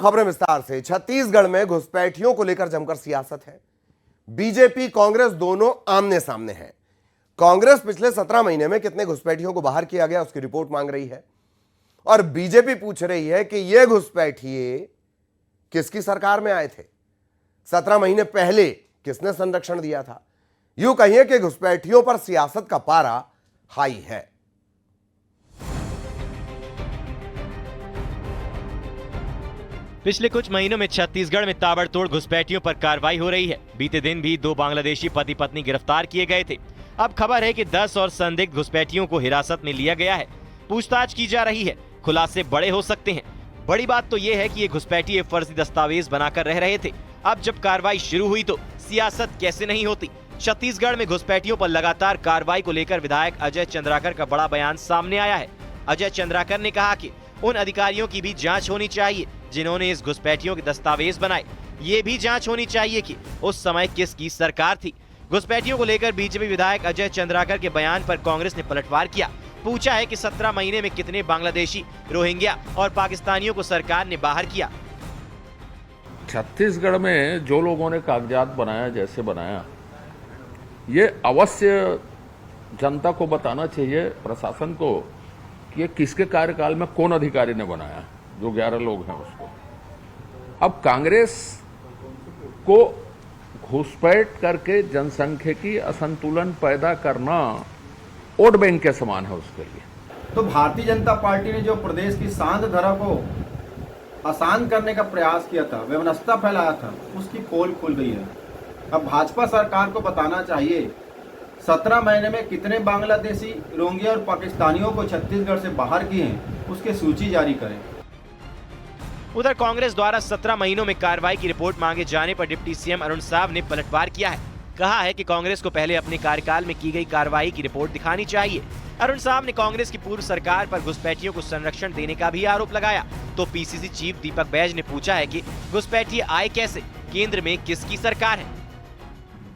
खबरें विस्तार से। छत्तीसगढ़ में घुसपैठियों को लेकर जमकर सियासत है। बीजेपी कांग्रेस दोनों आमने सामने हैं। कांग्रेस पिछले 17 महीने में कितने घुसपैठियों को बाहर किया गया उसकी रिपोर्ट मांग रही है और बीजेपी पूछ रही है कि ये घुसपैठिए किसकी सरकार में आए थे, 17 महीने पहले किसने संरक्षण दिया था। यूं कहिए कि घुसपैठियों पर सियासत का पारा हाई है। पिछले कुछ महीनों में छत्तीसगढ़ में ताबड़तोड़ घुसपैठियों पर कार्रवाई हो रही है। बीते दिन भी 2 बांग्लादेशी पति पत्नी गिरफ्तार किए गए थे। अब खबर है कि 10 और संदिग्ध घुसपैठियों को हिरासत में लिया गया है। पूछताछ की जा रही है, खुलासे बड़े हो सकते हैं। बड़ी बात तो ये है कि ये घुसपैठिए फर्जी दस्तावेज बनाकर रह रहे थे। अब जब कार्रवाई शुरू हुई तो सियासत कैसे नहीं होती। छत्तीसगढ़ में घुसपैठियों पर लगातार कार्रवाई को लेकर विधायक अजय चंद्राकर का बड़ा बयान सामने आया है। अजय चंद्राकर ने कहा कि उन अधिकारियों की भी जांच होनी चाहिए जिन्होंने इस घुसपैठियों के दस्तावेज बनाए। ये भी जांच होनी चाहिए कि उस समय किसकी सरकार थी। घुसपैठियों को लेकर बीजेपी विधायक अजय चंद्राकर के बयान पर कांग्रेस ने पलटवार किया। पूछा है कि 17 महीने में कितने बांग्लादेशी, रोहिंग्या और पाकिस्तानियों को सरकार ने बाहर किया। छत्तीसगढ़ में जो लोगों ने कागजात बनाया, जैसे बनाया, ये अवश्य जनता को बताना चाहिए, प्रशासन को, कि ये किसके कार्यकाल में कौन अधिकारी ने बनाया, जो 11 लोग हैं उसको। अब कांग्रेस को घुसपैठ करके जनसंख्यिकी असंतुलन पैदा करना वोट बैंक के समान है उसके लिए। तो भारतीय जनता पार्टी ने जो प्रदेश की शांत धारा को आसान करने का प्रयास किया था, व्यवस्था फैलाया था, उसकी पोल खुल गई है। अब भाजपा सरकार को बताना चाहिए 17 महीने में कितने बांग्लादेशी, रोहिंग्या और पाकिस्तानियों को छत्तीसगढ़ से बाहर किए हैं, उसकी सूची जारी करें। उधर कांग्रेस द्वारा 17 महीनों में कार्रवाई की रिपोर्ट मांगे जाने पर डिप्टी सीएम अरुण साव ने पलटवार किया है। कहा है कि कांग्रेस को पहले अपने कार्यकाल में की गई कार्रवाई की रिपोर्ट दिखानी चाहिए। अरुण साव ने कांग्रेस की पूर्व सरकार पर घुसपैठियों को संरक्षण देने का भी आरोप लगाया। तो पीसीसी चीफ दीपक बैज ने पूछा है कि घुसपैठिए आए कैसे, केंद्र में किसकी सरकार है।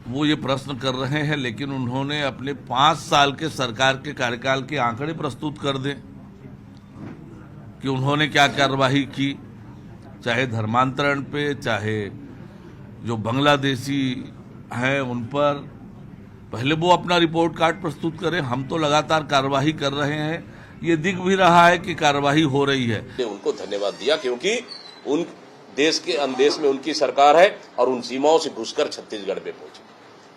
वो ये प्रश्न कर रहे हैं, लेकिन उन्होंने अपने 5 साल के सरकार के कार्यकाल के आंकड़े प्रस्तुत कर दें कि उन्होंने क्या कार्रवाई की, चाहे धर्मांतरण पे, चाहे जो बांग्लादेशी हैं उन पर। पहले वो अपना रिपोर्ट कार्ड प्रस्तुत करें। हम तो लगातार कार्रवाई कर रहे हैं, ये दिख भी रहा है कि कार्रवाई हो रही है। उनको धन्यवाद दिया क्योंकि उन देश के अंदेश में उनकी सरकार है और उन सीमाओं से घुसकर छत्तीसगढ़ में पहुंची।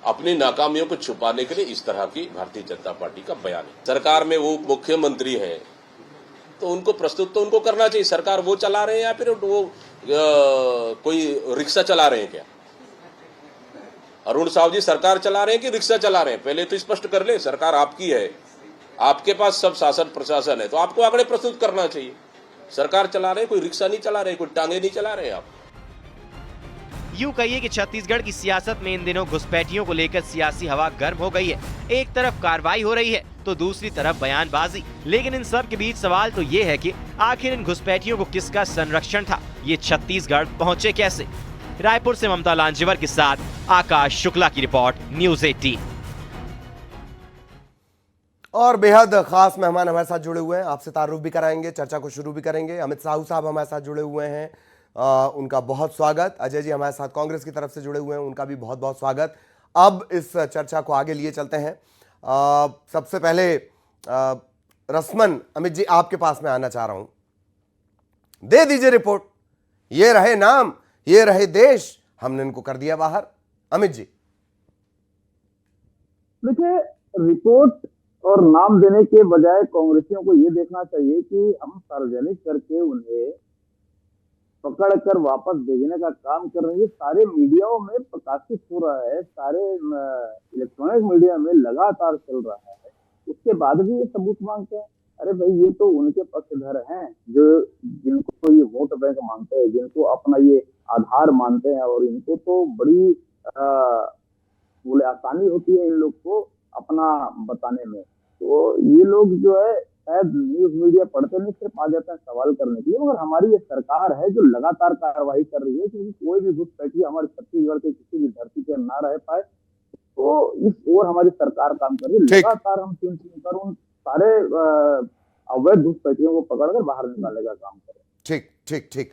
अपनी नाकामियों को छुपाने के लिए इस तरह की भारतीय जनता पार्टी का बयान है। सरकार में वो मुख्यमंत्री है तो उनको प्रस्तुत तो उनको करना चाहिए। सरकार वो चला रहे हैं या फिर वो कोई रिक्शा चला रहे हैं क्या? अरुण साव जी सरकार चला रहे हैं कि रिक्शा चला रहे हैं? पहले तो स्पष्ट कर ले। सरकार आपकी है, आपके पास सब शासन प्रशासन है, तो आपको आंकड़े प्रस्तुत करना चाहिए। सरकार चला रहे हैं, कोई रिक्शा नहीं चला रहे, कोई टांगे नहीं चला रहे आप। यूं कहिए कि छत्तीसगढ़ की सियासत में इन दिनों घुसपैठियों को लेकर सियासी हवा गर्म हो गई है। एक तरफ कार्रवाई हो रही है तो दूसरी तरफ बयानबाजी। लेकिन इन सब के बीच सवाल तो ये है कि आखिर इन घुसपैठियों को किसका संरक्षण था, ये छत्तीसगढ़ पहुंचे कैसे। रायपुर से ममता लांजेवर के साथ आकाश शुक्ला की रिपोर्ट, न्यूज़ 18। और बेहद खास मेहमान हमारे साथ जुड़े हुए हैं, आपसे तारुफ भी कराएंगे, चर्चा को शुरू भी करेंगे। अमित साहू साहब हमारे साथ जुड़े हुए हैं, उनका बहुत स्वागत। अजय जी हमारे साथ कांग्रेस की तरफ से जुड़े हुए हैं, उनका भी बहुत बहुत स्वागत। अब इस चर्चा को आगे लिए चलते हैं। सबसे पहले रस्मन, अमित जी आपके पास में आना चाह रहा हूं, दे दीजिए रिपोर्ट। ये रहे नाम, ये रहे देश, हमने इनको कर दिया बाहर। अमित जी देखिए, रिपोर्ट और नाम देने के बजाय कांग्रेसियों को ये देखना चाहिए कि हम सार्वजनिक करके उन्हें पकड़ कर वापस भेजने का काम कर रहे हैं। सारे मीडियाओं में प्रकाशित हो रहा है, सारे इलेक्ट्रॉनिक मीडिया में लगातार चल रहा है, उसके बाद भी ये सबूत मांगते हैं। अरे भाई, ये तो उनके पक्षधर हैं जो जिनको ये वोट बैंक मानते हैं, जिनको अपना ये आधार मानते हैं, और इनको तो बड़ी बोले आसानी होती है इन लोग को अपना बताने में। तो ये लोग जो है शायद न्यूज मीडिया पढ़ते नहीं, सिर्फ आ जाते हैं सवाल करने के लिए। मगर हमारी ये सरकार है जो लगातार कार्रवाई कर रही है, क्योंकि कोई भी घुसपैठी हमारे छत्तीसगढ़ के किसी भी धरती पर ना रह पाए, तो इस ओर हमारी सरकार काम कर रही है। लगातार हम चुन कर उन सारे अवैध घुसपैठियों को पकड़कर बाहर निकालने का काम कर रहे हैं। ठीक ठीक ठीक।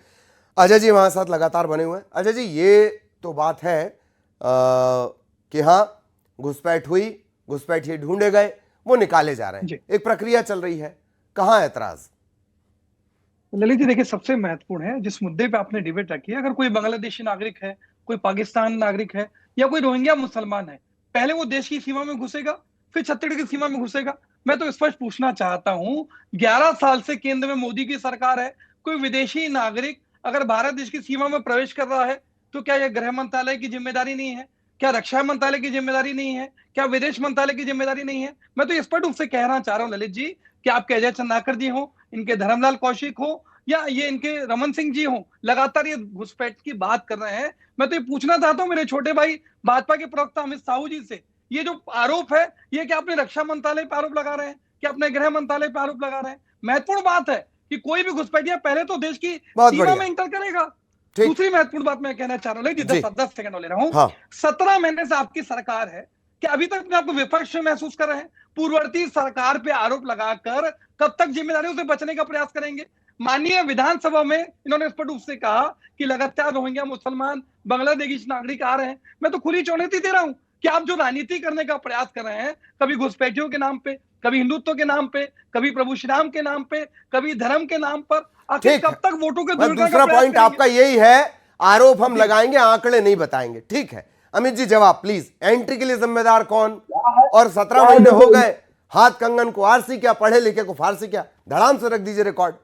अजय जी हमारे साथ लगातार बने हुए हैं। अजय जी, ये तो बात है कि हाँ, घुसपैठ हुई, घुसपैठिए ढूंढे गए, वो निकाले जा रहे हैं, एक प्रक्रिया चल रही है, कहां ऐतराज? ललित जी देखिए, सबसे महत्वपूर्ण है जिस मुद्दे पे आपने डिबेट रखी है, अगर कोई बांग्लादेशी नागरिक है, कोई पाकिस्तान नागरिक है या कोई रोहिंग्या मुसलमान है, पहले वो देश की सीमा में घुसेगा, फिर छत्तीसगढ़ की सीमा में घुसेगा। मैं तो स्पष्ट पूछना चाहता हूं, 11 साल से केंद्र में मोदी की सरकार है, कोई विदेशी नागरिक अगर भारत देश की सीमा में प्रवेश कर रहा है, तो क्या यह गृह मंत्रालय की जिम्मेदारी नहीं है? क्या रक्षा मंत्रालय की जिम्मेदारी नहीं है? क्या विदेश मंत्रालय की जिम्मेदारी नहीं है? मैं तो स्पष्ट रूप से कहना चाह रहा हूं ललित जी, कि आपके अजय चंद्राकर जी हो, इनके धर्मलाल कौशिक हो, या ये इनके रमन सिंह जी हो, लगातार ये घुसपैठ की बात कर रहे हैं। मैं तो ये पूछना चाहता हूं मेरे छोटे भाई भाजपा के प्रवक्ता अमित साहू जी से, ये जो आरोप है, ये क्या अपने रक्षा मंत्रालय पे आरोप लगा रहे हैं, क्या अपने गृह मंत्रालय पे आरोप लगा रहे हैं? महत्वपूर्ण बात है कि कोई भी घुसपैठिया पहले तो देश की सीमा में इंटर करेगा। दूसरी महत्वपूर्ण बात मैं कहना चाह रहा हूँ, 10 सेकंड ले रहा हूँ। हाँ। 17 महीने से आपकी सरकार है, क्या अभी तक अपने आपको विपक्ष में महसूस कर रहे हैं? पूर्ववर्ती सरकार पे आरोप लगाकर कब तक जिम्मेदारियों से बचने का प्रयास करेंगे? माननीय विधानसभा में इन्होंने स्पष्ट रूप से कहा कि लगातार रोहिंग्या मुसलमान, बांग्लादेशी नागरिक आ रहे हैं। मैं तो खुली चुनौती दे रहा हूं कि आप जो राजनीति करने का प्रयास कर रहे हैं, कभी घुसपैठियों के नाम पे, कभी हिंदुत्व के नाम पे, कभी प्रभु श्री राम के नाम पे, कभी धर्म के नाम पर, आखिर कब तक वोटों के दूसरा पॉइंट आपका यही है, आरोप हम लगाएंगे, आंकड़े नहीं बताएंगे। ठीक है अमित जी, जवाब प्लीज। एंट्री के लिए जिम्मेदार कौन? और 17 महीने हो गए, हाथ कंगन को आरसी क्या, पढ़े लिखे को फारसी क्या? धड़ाम से रख दीजिए रिकॉर्ड।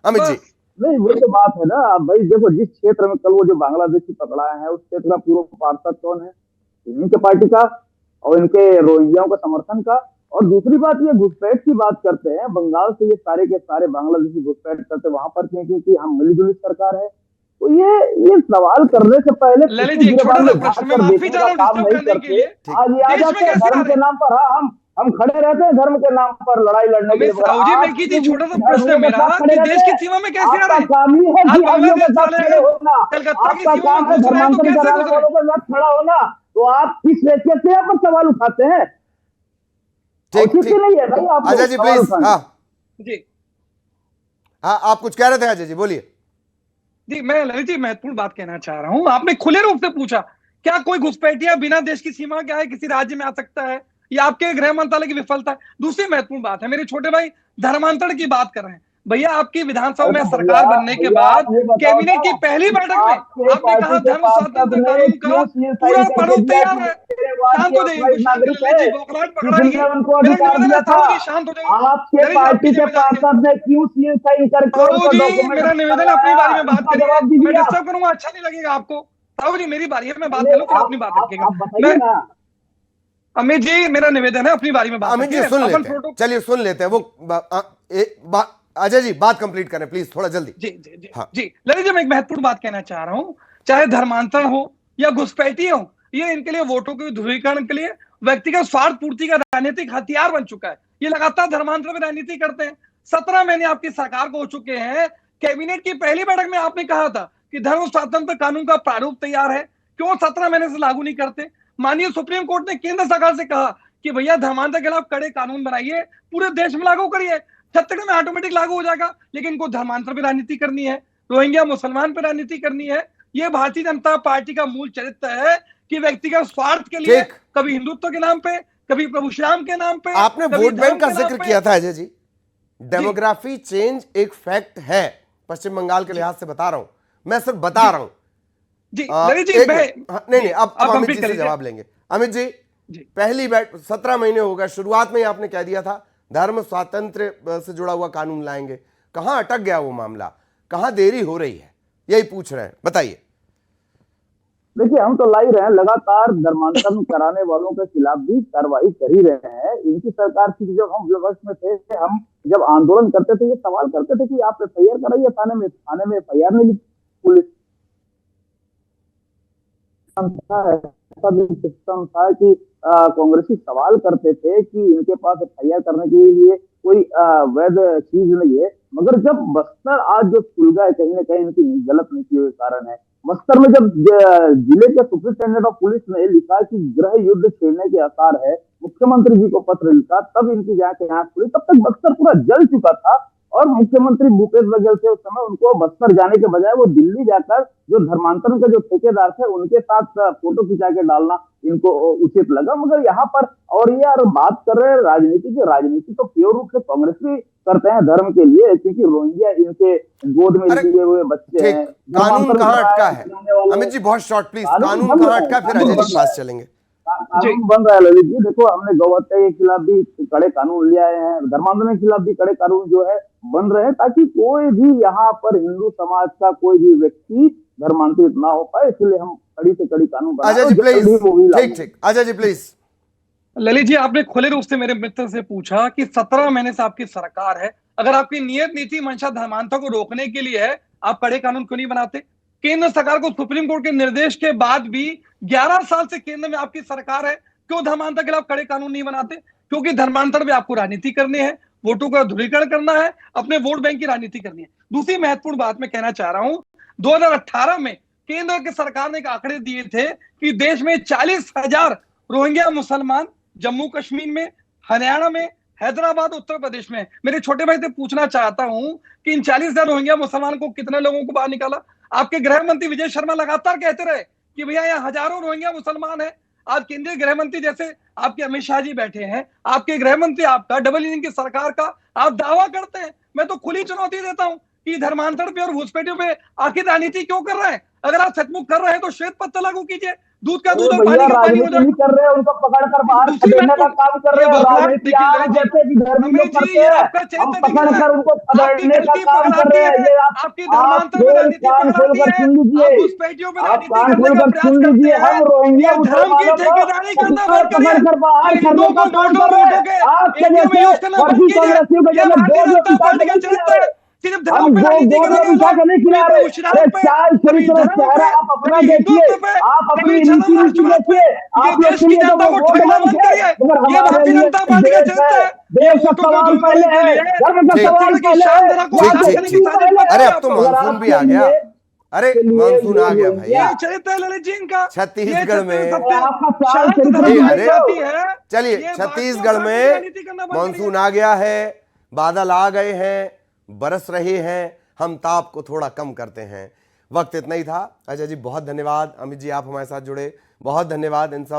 अमित जी नहीं, वो तो बात है ना भाई, देखो जिस क्षेत्र में कल वो जो बांग्लादेशी पकड़ा है, उस क्षेत्र का पूर्व पार्षद कौन है? इनके पार्टी का और इनके रोहिंग्याओं का समर्थन का। और दूसरी बात, ये घुसपैठ की बात करते हैं, बंगाल से ये सारे के सारे बांग्लादेशी घुसपैठ करते, वहां पर क्योंकि हम मिलीजुली सरकार है। तो ये सवाल करने से पहले ललित जी, छोटा सा प्रश्न में माफी चाह रहा हूं डिस्टर्ब करने के लिए। आज ये आ जाते हैं धर्म के नाम पर। हाँ, हम खड़े रहते हैं धर्म के नाम पर लड़ाई लड़ने के लिए। छोटा सा प्रश्न है मेरा कि देश की सीमा में कैसे आ रहे हैं? काम ही है आप बांग्लादेश खड़े चले होना, कलकत्ता की आपका सीमा काम में है घुस रहे हैं, तो धर्मांतरण कैसे कराने घुस रहे हैं? वालों के साथ खड़ा होना। तो आप किस हैसियत से यहाँ पर सवाल उठाते हैं? ठीक नहीं है भाई। आप अजय जी प्लीज। हाँ जी हाँ, आप कुछ कह रहे थे अजय जी, बोलिए। जी, मैं ललित जी महत्वपूर्ण बात कहना चाह रहा हूं। आपने खुले रूप से पूछा, क्या कोई घुसपैठिया बिना देश की सीमा के आए किसी राज्य में आ सकता है? ये आपके गृह मंत्रालय की विफलता है। दूसरी महत्वपूर्ण बात है, मेरे छोटे भाई धर्मांतरण की बात कर रहे हैं। भैया आपकी विधानसभा में सरकार बनने के बाद कैबिनेट की पहली बैठक में आपने कहा धर्म स्वतंत्र कानून का पूरा प्रारूप तैयार है। शांत हो जाइए, शांत हो जाइए। आपके पार्टी के पार्षद ने क्यों सील साइन करके मेरा निवेदन अपनी बारी में बात करिए। मैं डिस्टर्ब करूंगा, अच्छा नहीं लगेगा आपको। साहू जी मेरी बारी है, मैं बात करूँ, फिर अपनी बात रखिएगा। अमित जी मेरा निवेदन है, अपनी बारी में बात। अमित जी सुन लेते हैं, चलिए सुन लेते हैं वो। अजय जी बात कंप्लीट करें प्लीज, थोड़ा जल्दी। जी जी जी हाँ। जी ललित जी, मैं एक महत्वपूर्ण बात कहना चाह रहा हूं, चाहे धर्मांतरण हो या घुसपैठी हो, ये इनके लिए वोटों के ध्रुवीकरण के लिए व्यक्तिगत स्वार्थ पूर्ति का राजनीतिक हथियार बन चुका है। ये लगातार धर्मांतरण में राजनीति करते हैं। 17 महीने आपकी सरकार को हो चुके हैं। कैबिनेट की पहली बैठक में आपने कहा था कि धर्म स्वतंत्र कानून का प्रारूप तैयार है, क्यों 17 महीने से लागू नहीं करते? माननीय सुप्रीम कोर्ट ने केंद्र सरकार से कहा कि भैया धर्मांतरण के खिलाफ कड़े कानून बनाइए, पूरे देश में लागू करिए, छत्तीसगढ़ में ऑटोमेटिक लागू हो जाएगा। लेकिन इनको धर्मांतरण पे राजनीति करनी है, रोहिंग्या मुसलमान पे राजनीति करनी है। ये भारतीय जनता पार्टी का मूल चरित्र है कि व्यक्तिगत स्वार्थ के लिए कभी हिंदुत्व के नाम पे, कभी प्रभु श्री राम के नाम पे। आपने वोट बैंक का जिक्र किया था अजय जी। डेमोग्राफी चेंज एक फैक्ट है, पश्चिम बंगाल के लिहाज से बता रहा हूं, मैं सिर्फ बता रहा हूं जी। नहीं, अब अमित जी से जवाब लेंगे। अमित जी पहली 17 महीने हो गए, शुरुआत में ही आपने कह दिया था धर्म स्वातंत्र से जुड़ा हुआ कानून लाएंगे। कहां अटक गया वो मामला, कहां देरी हो रही है, यही पूछ रहे हैं, बताइए। देखिए, हम तो ला ही रहे हैं, लगातार धर्मांतरण कराने वालों के खिलाफ भी कार्रवाई कर ही रहे हैं। इनकी सरकार की जब हम विपक्ष में थे, हम जब आंदोलन करते थे, ये सवाल करते थे कि आप एफआईआर कराइए थाने में एफआईआर नहीं लिखी पुलिस। ऐसा भी सिस्टम था कि कांग्रेसी सवाल करते थे कि इनके पास एफआईआर करने के लिए कोई वैध चीज नहीं है। मगर जब बस्तर आज जो खुल गया, कहीं ना कहीं इनकी गलत नीतियों के कारण है। बस्तर में जब जिले के सुपरिटेंडेंट ऑफ पुलिस ने लिखा कि गृह युद्ध छेड़ने के आसार है, मुख्यमंत्री जी को पत्र लिखा, तब इनकी जांच यहाँ खुली। तब तक बक्सर पूरा जल चुका था और मुख्यमंत्री भूपेश बघेल थे उस समय, उनको बस्तर जाने के बजाय वो दिल्ली जाकर जो धर्मांतरण के जो ठेकेदार थे उनके साथ फोटो खिंचा के डालना इनको उचित लगा। मगर यहाँ पर और ये यार बात कर रहे हैं राजनीति की, राजनीति तो प्योर रूप से कांग्रेस भी करते हैं धर्म के लिए, क्योंकि रोहिंग्या इनके गोद में लिए हुए बच्चे हैं। कानून कहाँ अटका है अमित जी? बहुत शॉर्ट प्लीज, कानून कहाँ अटका, फिर अजय जी के पास चलेंगे। कानून बन रहा है ललित जी। देखो, हमने गौहत्या के खिलाफ भी कड़े कानून ले आए हैं, धर्मांतरण के खिलाफ भी कड़े कानून जो है बन रहे हैं, ताकि कोई भी यहाँ पर हिंदू समाज का कोई भी व्यक्ति धर्मांतरित ना हो पाए। इसलिए हम कड़ी से कड़ी कानून बना रहे हैं। अजय जी प्लीज, ठीक, अजय जी प्लीज। ललित जी, आपने खुले रूप से मेरे मित्र से पूछा कि 17 महीने से आपकी सरकार है, अगर आपकी नियत नीति मंशा धर्मांतरण को रोकने के लिए है, आप कड़े कानून क्यों नहीं बनाते? केंद्र सरकार को सुप्रीम कोर्ट के निर्देश के बाद भी 11 साल से केंद्र में आपकी सरकार है, क्यों धर्मांतरण के खिलाफ कड़े कानून नहीं बनाते? क्योंकि धर्मांतरण में आपको राजनीति करनी है, वोटों का ध्रुवीकरण करना है, अपने वोट बैंक की राजनीति करनी है। दूसरी महत्वपूर्ण बात मैं कहना चाह रहा हूं, 2018 में केंद्र की सरकार ने एक आंकड़े दिए थे कि देश में 40,000 रोहिंग्या मुसलमान जम्मू कश्मीर में, हरियाणा में, हैदराबाद, उत्तर प्रदेश में। मेरे छोटे भाई से पूछना चाहता हूं कि इन 40,000 रोहिंग्या मुसलमान को कितने लोगों को बाहर निकाला? आपके गृह मंत्री विजय शर्मा लगातार कहते रहे कि भैया यहाँ हजारों रोहिंग्या मुसलमान है। आज केंद्रीय गृह मंत्री जैसे आपके अमित शाह जी बैठे हैं, आपके गृह मंत्री आपका डबल इंजन की सरकार का आप दावा करते हैं। मैं तो खुली चुनौती देता हूं कि धर्मांतरण पे और घुसपैठियों पे आखिर राजनीति क्यों कर रहे हैं? अगर आप सचमुच कर रहे हैं तो श्वेत पत्र लागू कीजिए, दूध का दूध और पानी का पानी हो जाए। नहीं कर रहे हैं, उनको पकड़कर बाहर खदेड़ने का काम कर रहे हैं। राजनीति जैसे कि धर्मी लोग करते हैं, हम पकड़कर उनको खदेड़ने का काम कर रहे हैं। ये आप कान खोलकर सुन लीजिए, आप कान खोलकर सुन लीजिए। हम रोहिंग्या मुसलमानों को पकड़कर बाहर करने का काम कर रहे हैं। आपके जैसे फर्जी कांग्रेसियों के जैसे गोद में बिठा के नहीं खिला रहे, हम गोद में बिठा के नहीं खिला रहे। अरे चाय चरित्र चेहरा आप अपना देखिए, आप अपनी नीति देखिए। आप लोग के लिए तो वो वोट बैंक है, मगर हमारे लिए देश है। देश का सवाल पहले है, धर्म का सवाल पहले है। अरे अब तो मानसून भी आ गया, अरे मानसून आ गया भाई। छत्तीसगढ़ में, अरे चलिए, छत्तीसगढ़ में मानसून आ गया है, बादल आ गए हैं, बरस रहे हैं, हम ताप को थोड़ा कम करते हैं। वक्त इतना ही था। अजय जी बहुत धन्यवाद, अमित जी आप हमारे साथ जुड़े, बहुत धन्यवाद इन सब